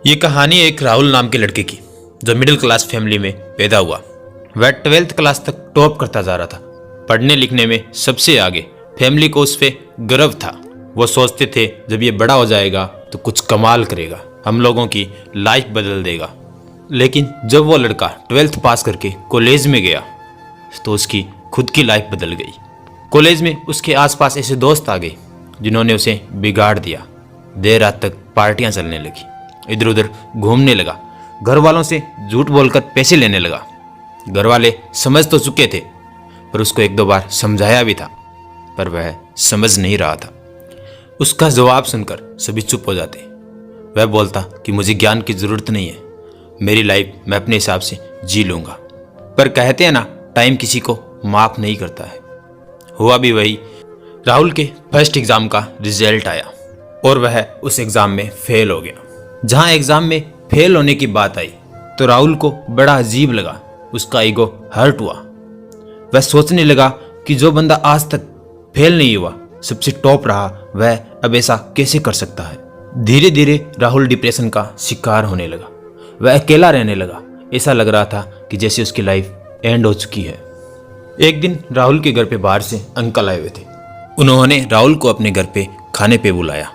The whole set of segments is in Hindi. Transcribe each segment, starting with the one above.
ये कहानी एक राहुल नाम के लड़के की जो मिडिल क्लास फैमिली में पैदा हुआ। वह 12th क्लास तक टॉप करता जा रहा था, पढ़ने लिखने में सबसे आगे। फैमिली को उस पर गर्व था। वो सोचते थे जब ये बड़ा हो जाएगा तो कुछ कमाल करेगा, हम लोगों की लाइफ बदल देगा। लेकिन जब वो लड़का 12th पास करके कॉलेज में गया तो उसकी खुद की लाइफ बदल गई। कॉलेज में उसके आसपास ऐसे दोस्त आ गए जिन्होंने उसे बिगाड़ दिया। देर रात तक पार्टियां चलने लगी, इधर उधर घूमने लगा, घर वालों से झूठ बोलकर पैसे लेने लगा। घर वाले समझ तो चुके थे पर उसको एक दो बार समझाया भी था, पर वह समझ नहीं रहा था। उसका जवाब सुनकर सभी चुप हो जाते। वह बोलता कि मुझे ज्ञान की ज़रूरत नहीं है, मेरी लाइफ मैं अपने हिसाब से जी लूँगा। पर कहते हैं ना, टाइम किसी को माफ़ नहीं करता है। हुआ भी वही। राहुल के फर्स्ट एग्ज़ाम का रिजल्ट आया और वह उस एग्ज़ाम में फेल हो गया। जहाँ एग्ज़ाम में फेल होने की बात आई तो राहुल को बड़ा अजीब लगा, उसका ईगो हर्ट हुआ। वह सोचने लगा कि जो बंदा आज तक फेल नहीं हुआ, सबसे टॉप रहा, वह अब ऐसा कैसे कर सकता है। धीरे धीरे राहुल डिप्रेशन का शिकार होने लगा। वह अकेला रहने लगा। ऐसा लग रहा था कि जैसे उसकी लाइफ एंड हो चुकी है। एक दिन राहुल के घर पे बाहर से अंकल आए हुए थे। उन्होंने राहुल को अपने घर पे खाने पे बुलाया।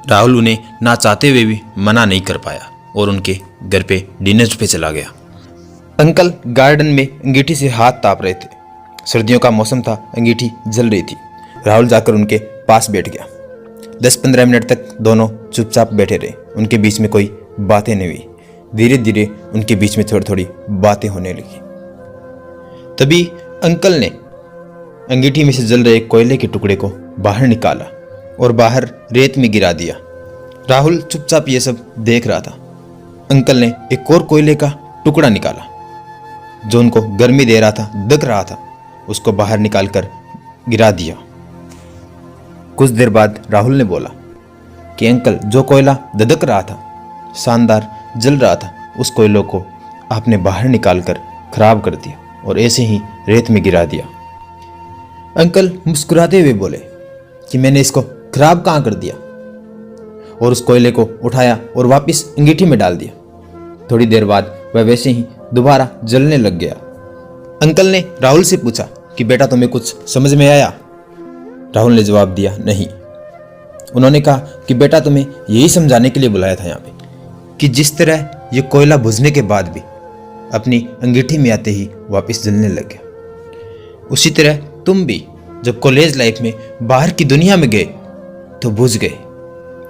राहुल उन्हें ना चाहते हुए भी मना नहीं कर पाया और उनके घर पे डिनर पे चला गया। अंकल गार्डन में अंगीठी से हाथ ताप रहे थे। सर्दियों का मौसम था, अंगीठी जल रही थी। राहुल जाकर उनके पास बैठ गया। 10-15 मिनट तक दोनों चुपचाप बैठे रहे। उनके बीच में कोई बातें नहीं हुई। धीरे धीरे उनके बीच में थोड़ी थोड़ी बातें होने लगी। तभी अंकल ने अंगीठी में से जल रहे कोयले के टुकड़े को बाहर निकाला और बाहर रेत में गिरा दिया। राहुल चुपचाप ये सब देख रहा था। अंकल ने एक और कोयले का टुकड़ा निकाला जो उनको गर्मी दे रहा था, दग रहा था, उसको बाहर निकालकर गिरा दिया। कुछ देर बाद राहुल ने बोला कि अंकल, जो कोयला ददक रहा था, शानदार जल रहा था, उस कोयले को आपने बाहर निकालकर खराब कर दिया और ऐसे ही रेत में गिरा दिया। अंकल मुस्कुराते हुए बोले कि मैंने इसको खराब कहाँ कर दिया, और उस कोयले को उठाया और वापस अंगीठी में डाल दिया। थोड़ी देर बाद वह वैसे ही दोबारा जलने लग गया। अंकल ने राहुल से पूछा कि बेटा, तुम्हें कुछ समझ में आया? राहुल ने जवाब दिया, नहीं। उन्होंने कहा कि बेटा, तुम्हें यही समझाने के लिए बुलाया था यहाँ पे कि जिस तरह ये कोयला बुझने के बाद भी अपनी अंगीठी में आते ही वापस जलने लग गया, उसी तरह तुम भी जब कॉलेज लाइफ में बाहर की दुनिया में गए तो बुझ गए।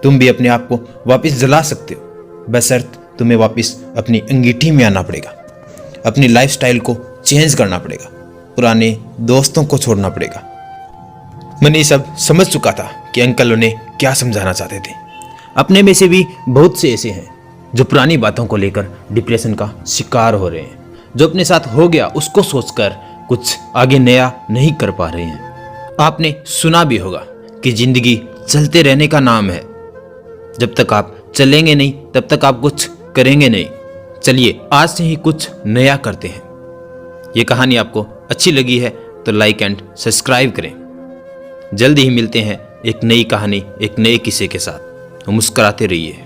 तुम भी अपने आप को वापस जला सकते हो, बशर्त तुम्हें वापस अपनी अंगीठी में आना पड़ेगा। अपनी लाइफस्टाइल को चेंज करना पड़ेगा, पुराने दोस्तों को छोड़ना पड़ेगा। मैंने ये सब समझ चुका था कि अंकल उन्हें क्या समझाना चाहते थे। अपने में से भी बहुत से ऐसे हैं जो पुरानी बातों को लेकर डिप्रेशन का शिकार हो रहे हैं, जो अपने साथ हो गया उसको सोचकर कुछ आगे नया नहीं कर पा रहे हैं। आपने सुना भी होगा कि जिंदगी चलते रहने का नाम है। जब तक आप चलेंगे नहीं तब तक आप कुछ करेंगे नहीं। चलिए आज से ही कुछ नया करते हैं। ये कहानी आपको अच्छी लगी है तो लाइक एंड सब्सक्राइब करें। जल्दी ही मिलते हैं एक नई कहानी, एक नए किस्से के साथ। मुस्कुराते रहिए।